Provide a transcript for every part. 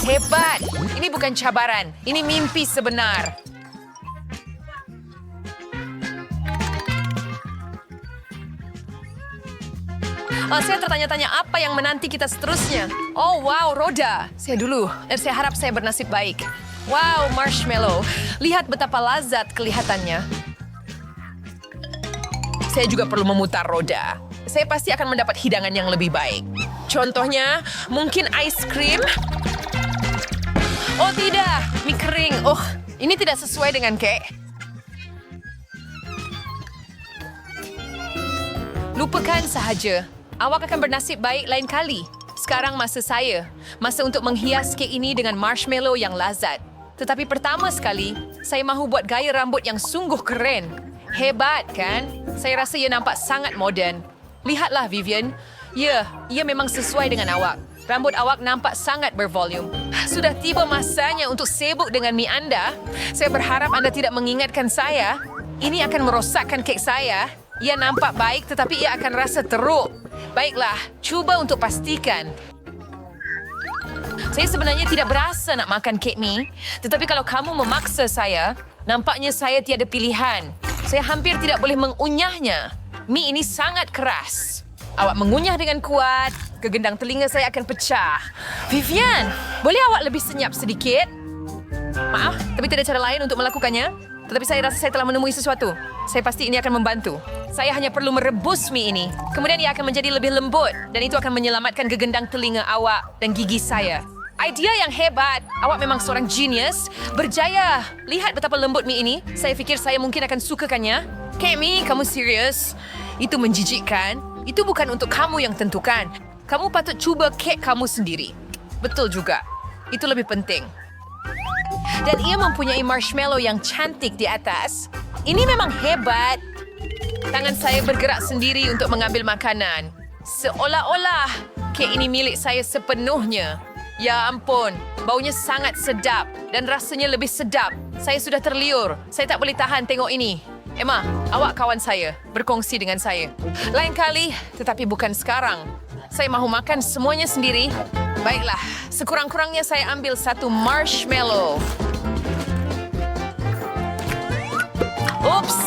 Hebat! Ini bukan cabaran, ini mimpi sebenar. Saya tertanya-tanya apa yang menanti kita seterusnya. Oh, wow, roda. Saya dulu, dan saya harap saya bernasib baik. Wow, marshmallow. Lihat betapa lazat kelihatannya. Saya juga perlu memutar roda. Saya pasti akan mendapat hidangan yang lebih baik. Contohnya, mungkin ice cream. Oh tidak, mie kering. Oh, ini tidak sesuai dengan kek. Lupakan sahaja. Awak akan bernasib baik lain kali. Sekarang masa saya. Masa untuk menghias kek ini dengan marshmallow yang lazat. Tetapi pertama sekali, saya mahu buat gaya rambut yang sungguh keren. Hebat, kan? Saya rasa ia nampak sangat moden. Lihatlah, Vivian. Ya, ia memang sesuai dengan awak. Rambut awak nampak sangat bervolume. Sudah tiba masanya untuk sibuk dengan mie Anda. Saya berharap Anda tidak mengingatkan saya. Ini akan merosakkan kek saya. Ia nampak baik tetapi ia akan rasa teruk. Baiklah, cuba untuk pastikan. Saya sebenarnya tidak berasa nak makan kek mie. Tetapi kalau kamu memaksa saya, nampaknya saya tiada pilihan. Saya hampir tidak boleh mengunyahnya. Mie ini sangat keras. Awak mengunyah dengan kuat, kegendang telinga saya akan pecah. Vivian, boleh awak lebih senyap sedikit? Maaf, tapi tidak ada cara lain untuk melakukannya. Tetapi saya rasa saya telah menemui sesuatu. Saya pasti ini akan membantu. Saya hanya perlu merebus mie ini. Kemudian ia akan menjadi lebih lembut. Dan itu akan menyelamatkan kegendang telinga awak dan gigi saya. Idea yang hebat. Awak memang seorang genius. Berjaya. Lihat betapa lembut mie ini. Saya fikir saya mungkin akan sukakannya. Kek mie, kamu serius? Itu menjijikkan. Itu bukan untuk kamu yang tentukan. Kamu patut cuba kek kamu sendiri. Betul juga. Itu lebih penting. Dan ia mempunyai marshmallow yang cantik di atas. Ini memang hebat. Tangan saya bergerak sendiri untuk mengambil makanan. Seolah-olah kek ini milik saya sepenuhnya. Ya ampun, baunya sangat sedap dan rasanya lebih sedap. Saya sudah terliur. Saya tak boleh tahan tengok ini. Emma, awak kawan saya. Berkongsi dengan saya. Lain kali, tetapi bukan sekarang. Saya mahu makan semuanya sendiri. Baiklah, sekurang-kurangnya saya ambil satu marshmallow. Ups,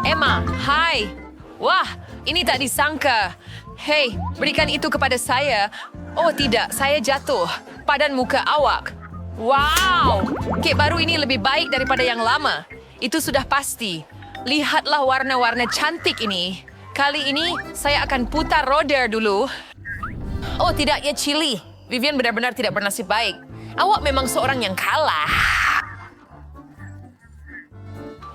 Emma, hai. Wah, ini tak disangka. Hei, berikan itu kepada saya. Oh tidak, saya jatuh. Padan muka awak. Wow, kek baru ini lebih baik daripada yang lama. Itu sudah pasti. Lihatlah warna-warna cantik ini. Kali ini saya akan putar roda dulu. Oh tidak, ya chili. Vivian benar-benar tidak bernasib baik. Awak memang seorang yang kalah.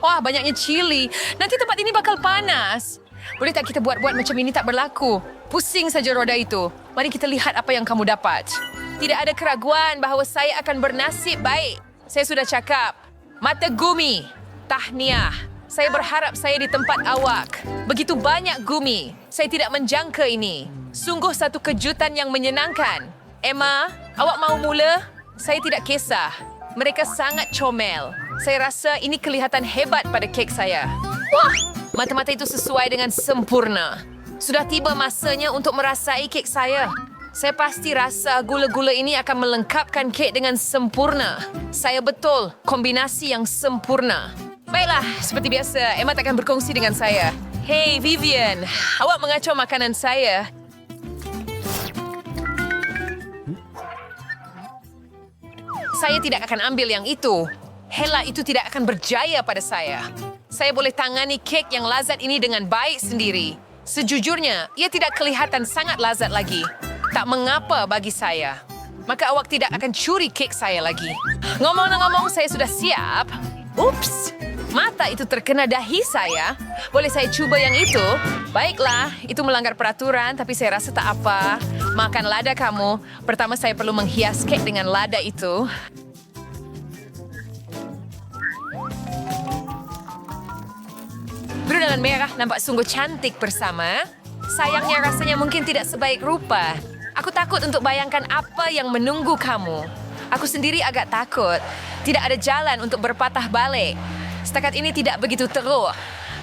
Wah, banyaknya chili. Nanti tempat ini bakal panas. Boleh tak kita buat-buat macam ini tak berlaku? Pusing saja roda itu. Mari kita lihat apa yang kamu dapat. Tidak ada keraguan bahawa saya akan bernasib baik. Saya sudah cakap. Mata gumi. Tahniah. Saya berharap saya di tempat awak. Begitu banyak gumi. Saya tidak menjangka ini. Sungguh satu kejutan yang menyenangkan. Emma, awak mau mula? Saya tidak kisah. Mereka sangat comel. Saya rasa ini kelihatan hebat pada kek saya. Wah, mata-mata itu sesuai dengan sempurna. Sudah tiba masanya untuk merasai kek saya. Saya pasti rasa gula-gula ini akan melengkapkan kek dengan sempurna. Saya betul, kombinasi yang sempurna. Baiklah, seperti biasa, Emma akan berkongsi dengan saya. Hey, Vivian, awak mengacau makanan saya. Saya tidak akan ambil yang itu. Hela itu tidak akan berjaya pada saya. Saya boleh tangani kek yang lazat ini dengan baik sendiri. Sejujurnya, ia tidak kelihatan sangat lazat lagi. Tak mengapa bagi saya. Maka awak tidak akan curi kek saya lagi. Ngomong-ngomong, saya sudah siap. Ups, mata itu terkena dahi saya. Boleh saya cuba yang itu? Baiklah, itu melanggar peraturan, tapi saya rasa tak apa. Makan lada kamu. Pertama saya perlu menghias kek dengan lada itu. Biru dan merah nampak sungguh cantik bersama. Sayangnya rasanya mungkin tidak sebaik rupa. Aku takut untuk bayangkan apa yang menunggu kamu. Aku sendiri agak takut. Tidak ada jalan untuk berpatah balik. Setakat ini tidak begitu teruk.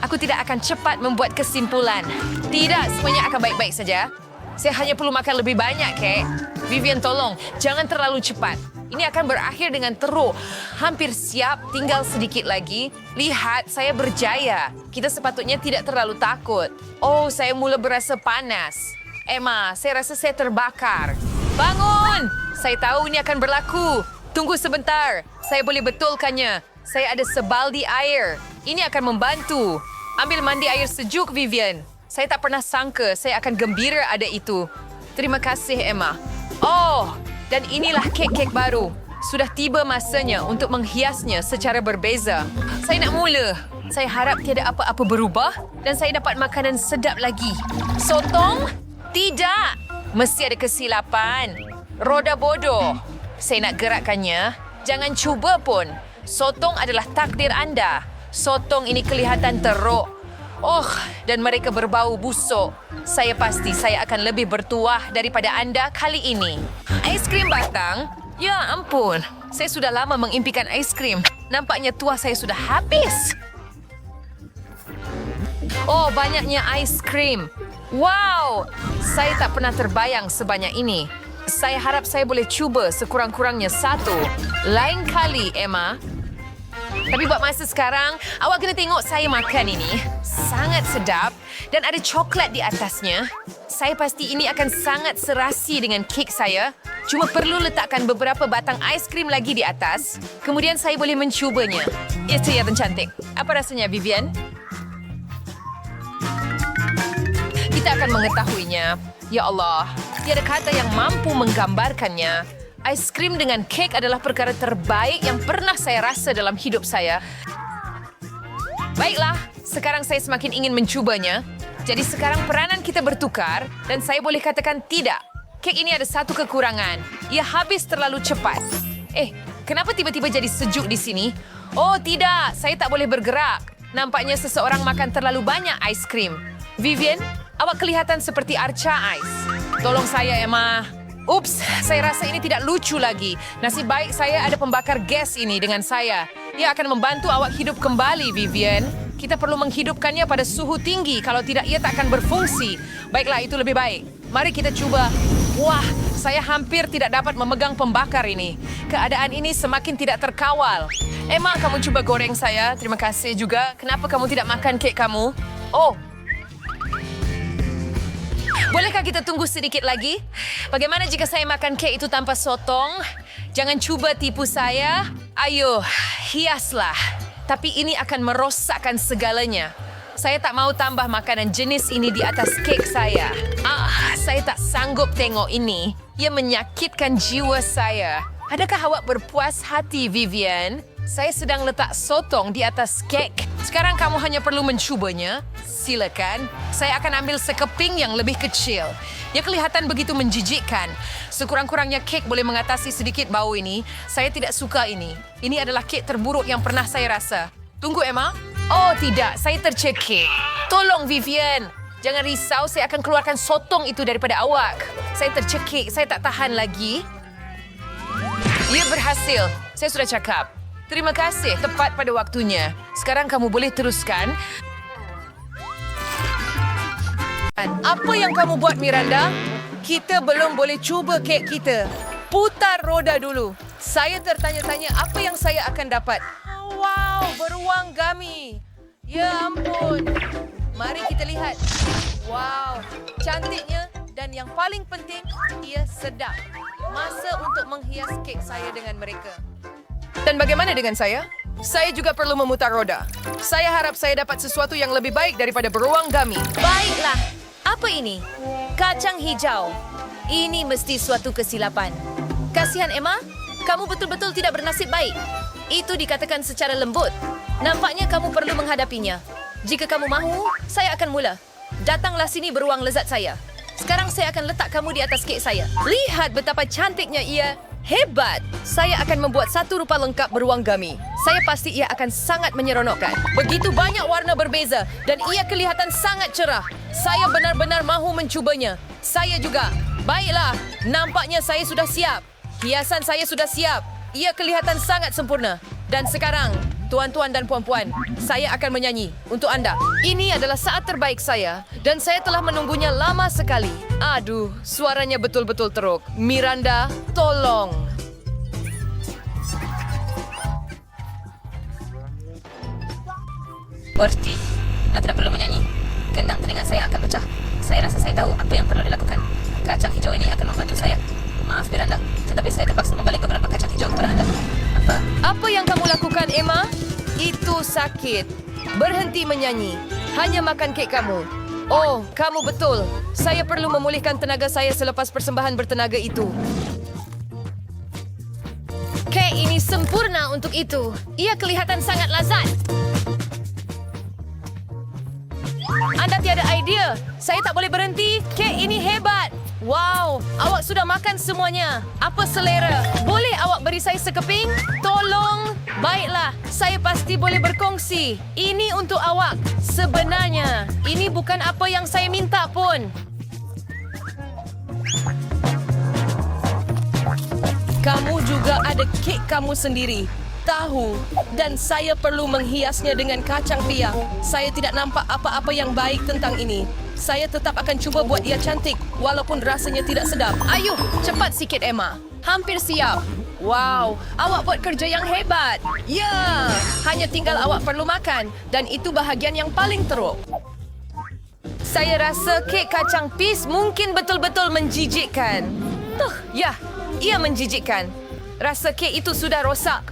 Aku tidak akan cepat membuat kesimpulan. Tidak, semuanya akan baik-baik saja. Saya hanya perlu makan lebih banyak, kek. Vivian, tolong, jangan terlalu cepat. Ini akan berakhir dengan teruk. Hampir siap, tinggal sedikit lagi. Lihat, saya berjaya. Kita sepatutnya tidak terlalu takut. Oh, saya mula berasa panas. Emma, saya rasa saya terbakar. Bangun! Saya tahu ini akan berlaku. Tunggu sebentar. Saya boleh betulkannya. Saya ada sebaldi air. Ini akan membantu. Ambil mandi air sejuk, Vivian. Saya tak pernah sangka saya akan gembira ada itu. Terima kasih, Emma. Oh, dan inilah kek-kek baru. Sudah tiba masanya untuk menghiasnya secara berbeza. Saya nak mula. Saya harap tiada apa-apa berubah dan saya dapat makanan sedap lagi. Sotong? Tidak. Mesti ada kesilapan. Roda bodoh. Saya nak gerakkannya. Jangan cuba pun. Sotong adalah takdir anda. Sotong ini kelihatan teruk. Oh, dan mereka berbau busuk. Saya pasti saya akan lebih bertuah daripada anda kali ini. Ais krim batang? Ya ampun, saya sudah lama mengimpikan ais krim. Nampaknya tuah saya sudah habis. Oh, banyaknya ais krim. Wow, saya tak pernah terbayang sebanyak ini. Saya harap saya boleh cuba sekurang-kurangnya satu. Lain kali, Emma. Tapi buat masa sekarang, awak kena tengok saya makan ini. Sangat sedap dan ada coklat di atasnya. Saya pasti ini akan sangat serasi dengan kek saya. Cuma perlu letakkan beberapa batang ais krim lagi di atas. Kemudian saya boleh mencubanya. Itu ya, cantik. Apa rasanya, Vivian? Kita akan mengetahuinya. Ya Allah, tiada kata yang mampu menggambarkannya. Ais krim dengan kek adalah perkara terbaik yang pernah saya rasa dalam hidup saya. Baiklah, sekarang saya semakin ingin mencubanya. Jadi sekarang peranan kita bertukar dan saya boleh katakan tidak. Kek ini ada satu kekurangan. Ia habis terlalu cepat. Kenapa tiba-tiba jadi sejuk di sini? Oh tidak, saya tak boleh bergerak. Nampaknya seseorang makan terlalu banyak ais krim. Vivian, awak kelihatan seperti arca ais. Tolong saya, Emma. Ups, saya rasa ini tidak lucu lagi. Nasib baik saya ada pembakar gas ini dengan saya. Ia akan membantu awak hidup kembali, Vivian. Kita perlu menghidupkannya pada suhu tinggi. Kalau tidak, ia tak akan berfungsi. Baiklah, itu lebih baik. Mari kita cuba. Wah, saya hampir tidak dapat memegang pembakar ini. Keadaan ini semakin tidak terkawal. Emma, kamu coba goreng saya. Terima kasih juga. Kenapa kamu tidak makan kek kamu? Oh, bolehkah kita tunggu sedikit lagi? Bagaimana jika saya makan kek itu tanpa sotong? Jangan cuba tipu saya. Ayo, hiaslah. Tapi ini akan merosakkan segalanya. Saya tak mau tambah makanan jenis ini di atas kek saya. Saya tak sanggup tengok ini. Ia menyakitkan jiwa saya. Adakah awak berpuas hati, Vivian? Saya sedang letak sotong di atas kek. Sekarang kamu hanya perlu mencubanya. Silakan. Saya akan ambil sekeping yang lebih kecil. Ia kelihatan begitu menjijikkan. Sekurang-kurangnya kek boleh mengatasi sedikit bau ini. Saya tidak suka ini. Ini adalah kek terburuk yang pernah saya rasa. Tunggu, Emma. Oh tidak, saya tercekik. Tolong, Vivian. Jangan risau, saya akan keluarkan sotong itu daripada awak. Saya tercekik, saya tak tahan lagi. Ia berhasil. Saya sudah cakap. Terima kasih, tepat pada waktunya. Sekarang kamu boleh teruskan. Apa yang kamu buat, Miranda? Kita belum boleh cuba kek kita. Putar roda dulu. Saya tertanya-tanya apa yang saya akan dapat. Wow, beruang gummy. Ya ampun. Mari kita lihat. Wow, cantiknya dan yang paling penting, ia sedap. Masa untuk menghias kek saya dengan mereka. Dan bagaimana dengan saya? Saya juga perlu memutar roda. Saya harap saya dapat sesuatu yang lebih baik daripada beruang gummy. Baiklah. Apa ini? Kacang hijau. Ini mesti suatu kesilapan. Kasihan Emma, kamu betul-betul tidak bernasib baik. Itu dikatakan secara lembut. Nampaknya kamu perlu menghadapinya. Jika kamu mahu, saya akan mula. Datanglah sini beruang lezat saya. Sekarang saya akan letak kamu di atas kek saya. Lihat betapa cantiknya ia. Hebat! Saya akan membuat satu rupa lengkap beruang gummy. Saya pasti ia akan sangat menyeronokkan. Begitu banyak warna berbeza dan ia kelihatan sangat cerah. Saya benar-benar mahu mencubanya. Saya juga. Baiklah, nampaknya saya sudah siap. Hiasan saya sudah siap. Ia kelihatan sangat sempurna. Dan sekarang, tuan-tuan dan puan-puan, saya akan menyanyi untuk anda. Ini adalah saat terbaik saya dan saya telah menunggunya lama sekali. Aduh, suaranya betul-betul teruk. Miranda, tolong. Berarti Anda tidak perlu menyanyi. Gendang telinga saya akan pecah. Saya rasa saya tahu apa yang perlu dilakukan. Kacang hijau ini akan membantu saya. Maaf Miranda, tetapi saya terpaksa membalik beberapa kacang hijau kepada Anda. Apa yang kamu lakukan, Emma? Itu sakit. Berhenti menyanyi. Hanya makan kek kamu. Oh, kamu betul. Saya perlu memulihkan tenaga saya selepas persembahan bertenaga itu. Kek ini sempurna untuk itu. Ia kelihatan sangat lazat. Anda tiada idea. Saya tak boleh berhenti. Kek ini hebat. Wow, awak sudah makan semuanya. Apa selera? Boleh awak beri saya sekeping? Tolong. Baiklah, saya pasti boleh berkongsi. Ini untuk awak. Sebenarnya, ini bukan apa yang saya minta pun. Kamu juga ada kek kamu sendiri. Tahu, dan saya perlu menghiasnya dengan kacang pia. Saya tidak nampak apa-apa yang baik tentang ini. Saya tetap akan cuba buat dia cantik, walaupun rasanya tidak sedap. Ayuh, cepat sikit, Emma. Hampir siap. Wow, awak buat kerja yang hebat. Ya, hanya tinggal awak perlu makan, dan itu bahagian yang paling teruk. Saya rasa kek kacang pis mungkin betul-betul menjijikkan. Ya, ia menjijikkan. Rasa kek itu sudah rosak.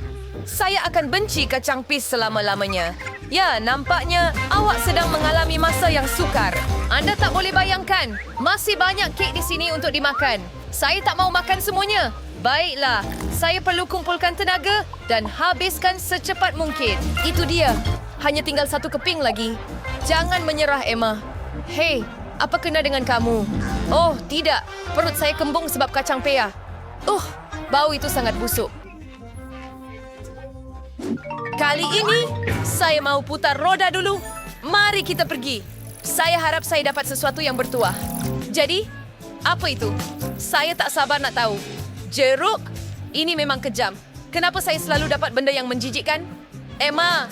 Saya akan benci kacang pis selama-lamanya. Ya, nampaknya awak sedang mengalami masa yang sukar. Anda tak boleh bayangkan. Masih banyak kek di sini untuk dimakan. Saya tak mau makan semuanya. Baiklah, saya perlu kumpulkan tenaga dan habiskan secepat mungkin. Itu dia. Hanya tinggal satu keping lagi. Jangan menyerah, Emma. Hei, apa kena dengan kamu? Oh, tidak. Perut saya kembung sebab kacang pea. Bau itu sangat busuk. Kali ini, saya mau putar roda dulu. Mari kita pergi. Saya harap saya dapat sesuatu yang bertuah. Jadi, apa itu? Saya tak sabar nak tahu. Jeruk? Ini memang kejam. Kenapa saya selalu dapat benda yang menjijikkan? Emma,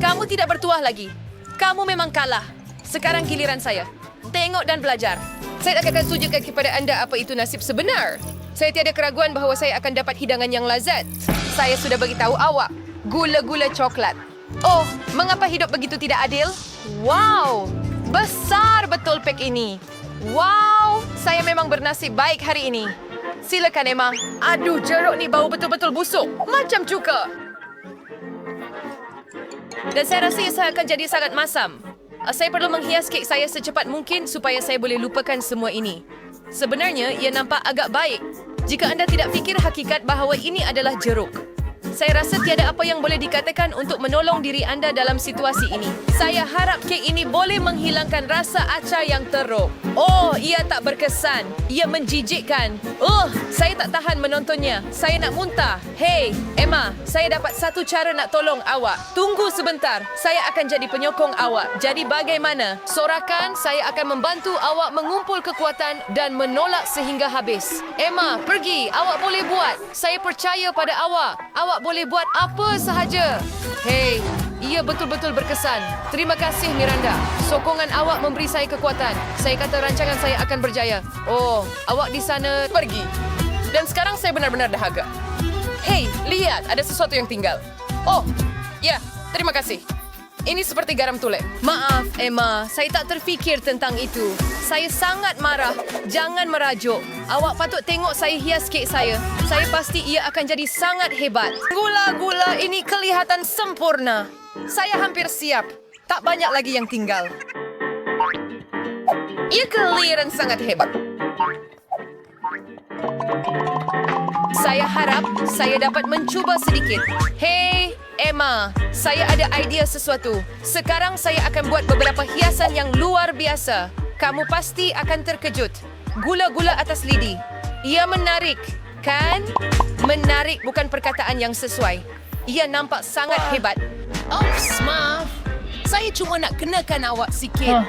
kamu tidak bertuah lagi. Kamu memang kalah. Sekarang giliran saya. Tengok dan belajar. Saya akan tunjukkan kepada anda apa itu nasib sebenar. Saya tiada keraguan bahawa saya akan dapat hidangan yang lazat. Saya sudah beritahu awak. Gula-gula coklat. Oh, mengapa hidup begitu tidak adil? Wow, besar betul pek ini. Wow, saya memang bernasib baik hari ini. Silakan, Emma. Aduh, jeruk ni bau betul-betul busuk. Macam cuka. Dan saya rasa saya akan jadi sangat masam. Saya perlu menghias kek saya secepat mungkin supaya saya boleh lupakan semua ini. Sebenarnya, ia nampak agak baik. Jika anda tidak fikir hakikat bahawa ini adalah jeruk. Saya rasa tiada apa yang boleh dikatakan untuk menolong diri anda dalam situasi ini. Saya harap kek ini boleh menghilangkan rasa acar yang teruk. Oh, ia tak berkesan. Ia menjijikkan. Saya tak tahan menontonnya. Saya nak muntah. Hei, Emma, saya dapat satu cara nak tolong awak. Tunggu sebentar. Saya akan jadi penyokong awak. Jadi bagaimana? Sorakan, saya akan membantu awak mengumpul kekuatan dan menolak sehingga habis. Emma, pergi. Awak boleh buat. Saya percaya pada awak. Awak boleh buat apa sahaja. Hei, ia betul-betul berkesan. Terima kasih, Miranda. Sokongan awak memberi saya kekuatan. Saya kata rancangan saya akan berjaya. Oh, awak di sana pergi. Dan sekarang saya benar-benar dahaga. Hei, lihat, ada sesuatu yang tinggal. Oh, ya, terima kasih. Ini seperti garam tule. Maaf, Emma. Saya tak terfikir tentang itu. Saya sangat marah. Jangan merajuk. Awak patut tengok saya hias kek saya. Saya pasti ia akan jadi sangat hebat. Gula-gula ini kelihatan sempurna. Saya hampir siap. Tak banyak lagi yang tinggal. Ia kelihatan sangat hebat. Saya harap saya dapat mencuba sedikit. Hei, Emma, saya ada idea sesuatu. Sekarang saya akan buat beberapa hiasan yang luar biasa. Kamu pasti akan terkejut. Gula-gula atas lidi. Ia menarik, kan? Menarik bukan perkataan yang sesuai. Ia nampak sangat hebat. Maaf. Saya cuma nak kenakan awak sikit.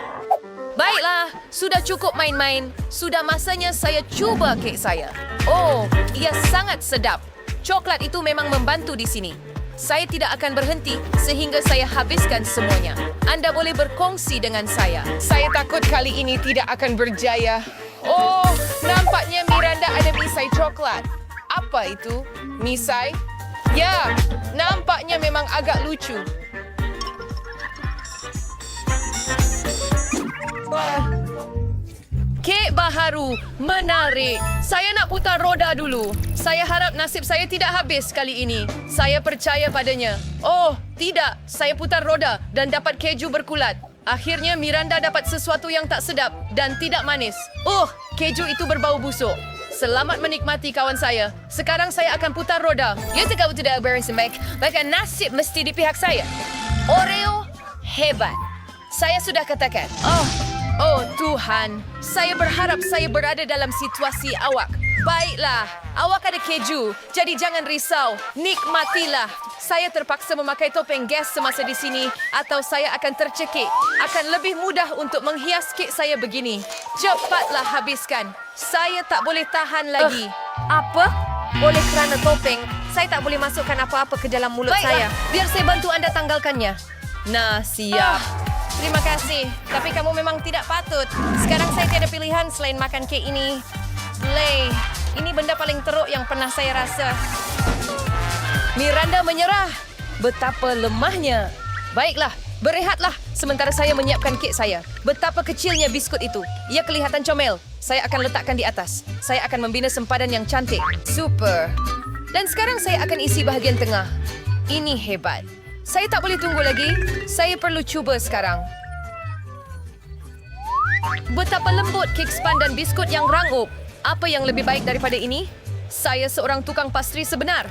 Baiklah, sudah cukup main-main. Sudah masanya saya cuba kek saya. Oh, ia sangat sedap. Coklat itu memang membantu di sini. Saya tidak akan berhenti sehingga saya habiskan semuanya. Anda boleh berkongsi dengan saya. Saya takut kali ini tidak akan berjaya. Oh, nampaknya Miranda ada misai coklat. Apa itu? Misai? Ya, nampaknya memang agak lucu. Kek baharu, menarik. Saya nak putar roda dulu. Saya harap nasib saya tidak habis kali ini. Saya percaya padanya. Oh, tidak. Saya putar roda dan dapat keju berkulat. Akhirnya Miranda dapat sesuatu yang tak sedap dan tidak manis. Keju itu berbau busuk. Selamat menikmati kawan saya. Sekarang saya akan putar roda. You kamu tidak beres baik. Bahkan nasib mesti di pihak saya. Oreo hebat. Saya sudah katakan. Oh Tuhan, saya berharap saya berada dalam situasi awak. Baiklah, awak ada keju, jadi jangan risau. Nikmatilah. Saya terpaksa memakai topeng gas semasa di sini atau saya akan tercekik. Akan lebih mudah untuk menghias kek saya begini. Cepatlah habiskan. Saya tak boleh tahan lagi. Apa? Oleh kerana topeng, saya tak boleh masukkan apa-apa ke dalam mulut saya. Biar saya bantu anda tanggalkannya. Nah, siap. Terima kasih. Tapi kamu memang tidak patut. Sekarang saya tiada pilihan selain makan kek ini. Slay. Ini benda paling teruk yang pernah saya rasa. Miranda menyerah. Betapa lemahnya. Baiklah, berehatlah sementara saya menyiapkan kek saya. Betapa kecilnya biskut itu. Ia kelihatan comel. Saya akan letakkan di atas. Saya akan membina sempadan yang cantik. Super. Dan sekarang saya akan isi bahagian tengah. Ini hebat. Saya tak boleh tunggu lagi. Saya perlu cuba sekarang. Betapa lembut kek span dan biskut yang rangup. Apa yang lebih baik daripada ini? Saya seorang tukang pastri sebenar.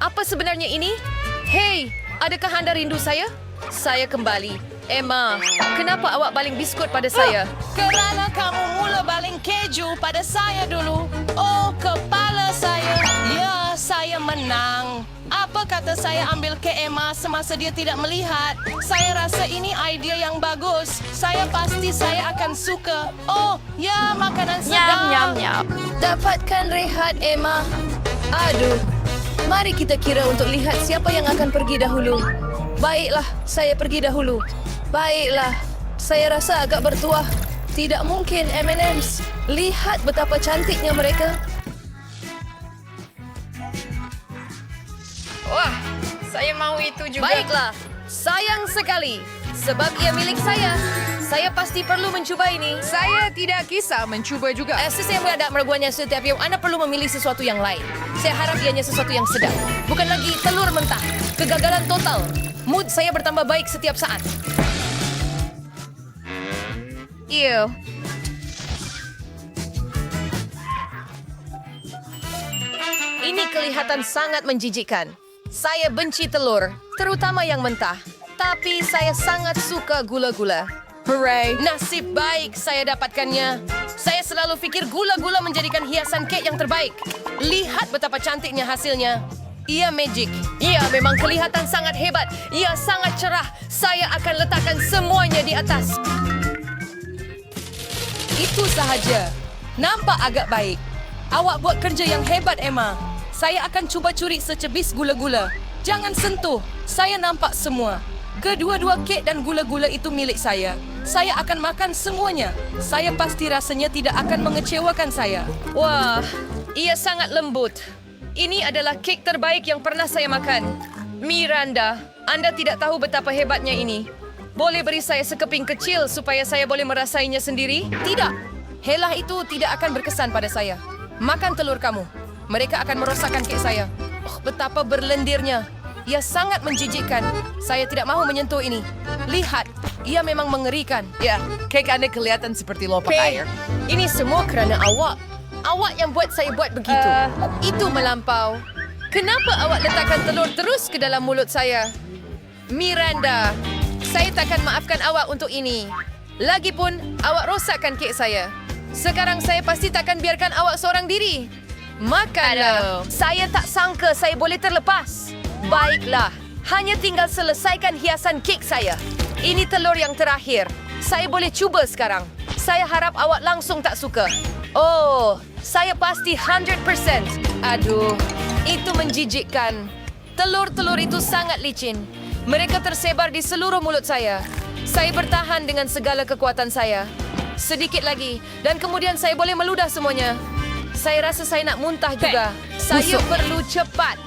Apa sebenarnya ini? Hei, adakah anda rindu saya? Saya kembali. Emma, kenapa awak baling biskut pada saya? Kerana kamu mula baling keju pada saya dulu. Oh, kepala saya. Ya, saya menang. Apa kata saya ambil ke Emma semasa dia tidak melihat? Saya rasa ini idea yang bagus. Pasti saya akan suka. Oh, ya, makanan sedap. Dapatkan rehat, Emma. Aduh. Mari kita kira untuk lihat siapa yang akan pergi dahulu. Baiklah, saya pergi dahulu. Baiklah, saya rasa agak bertuah. Tidak mungkin, M&M's. Lihat betapa cantiknya mereka. Wah, saya mau itu juga. Baiklah, sayang sekali. Sebab ia milik saya. Saya pasti perlu mencuba ini. Saya tidak kisah mencuba juga. Saya mendadak meraguannya setiap yang anda perlu memilih sesuatu yang lain. Saya harap ianya sesuatu yang sedap. Bukan lagi telur mentah. Kegagalan total. Mood saya bertambah baik setiap saat. Ew. Ini kelihatan sangat menjijikkan. Saya benci telur, terutama yang mentah. Tapi saya sangat suka gula-gula. Hooray! Nasib baik saya dapatkannya. Saya selalu fikir gula-gula menjadikan hiasan kek yang terbaik. Lihat betapa cantiknya hasilnya. Ia magic. Ia memang kelihatan sangat hebat. Ia sangat cerah. Saya akan letakkan semuanya di atas. Itu sahaja. Nampak agak baik. Awak buat kerja yang hebat, Emma. Saya akan cuba curi secebis gula-gula. Jangan sentuh. Saya nampak semua. Kedua-dua kek dan gula-gula itu milik saya. Saya akan makan semuanya. Saya pasti rasanya tidak akan mengecewakan saya. Wah, ia sangat lembut. Ini adalah kek terbaik yang pernah saya makan. Miranda, anda tidak tahu betapa hebatnya ini. Boleh beri saya sekeping kecil supaya saya boleh merasainya sendiri? Tidak. Helah itu tidak akan berkesan pada saya. Makan telur kamu. Mereka akan merosakkan kek saya. Oh, betapa berlendirnya. Ia sangat menjijikkan. Saya tidak mahu menyentuh ini. Lihat, ia memang mengerikan. Ya, kek Anda kelihatan seperti lopak air. Ini semua kerana awak. Awak yang buat saya buat begitu. Itu melampau. Kenapa awak letakkan telur terus ke dalam mulut saya? Miranda, saya takkan maafkan awak untuk ini. Lagipun, awak rosakkan kek saya. Sekarang saya pasti takkan biarkan awak seorang diri. Makanlah. Saya tak sangka saya boleh terlepas. Baiklah, hanya tinggal selesaikan hiasan kek saya. Ini telur yang terakhir. Saya boleh cuba sekarang. Saya harap awak langsung tak suka. Oh, saya pasti 100%. Aduh, itu menjijikkan. Telur-telur itu sangat licin. Mereka tersebar di seluruh mulut saya. Saya bertahan dengan segala kekuatan saya. Sedikit lagi, dan kemudian saya boleh meludah semuanya. Saya rasa saya nak muntah juga. Saya perlu cepat.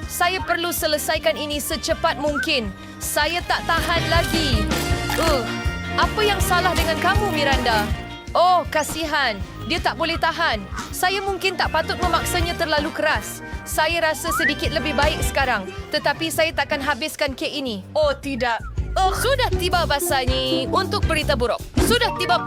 Saya perlu selesaikan ini secepat mungkin. Saya tak tahan lagi. Apa yang salah dengan kamu, Miranda? Oh, kasihan. Dia tak boleh tahan. Saya mungkin tak patut memaksanya terlalu keras. Saya rasa sedikit lebih baik sekarang. Tetapi saya takkan habiskan kek ini. Oh tidak. Sudah tiba masanya untuk berita buruk. Sudah tiba